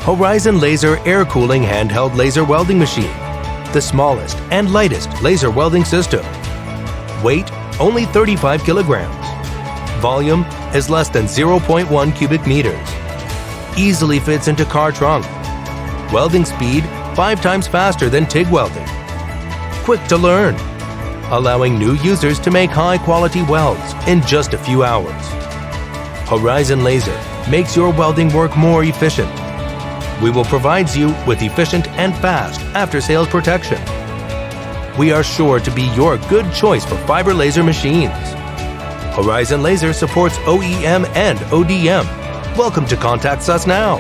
Horizon Laser Air Cooling Handheld Laser Welding Machine, the smallest and lightest laser welding system. Weight, only 35 kilograms. Volume is less than 0.1 cubic meters. Easily fits into car trunk. Welding speed, 5 times faster than TIG welding. Quick to learn, allowing new users to make high-quality welds in just a few hours. Horizon Laser makes your welding work more efficient. We will provide you with efficient and fast after-sales protection. We are sure to be your good choice for fiber laser machines. Horizon Laser supports OEM and ODM. Welcome to contact us now.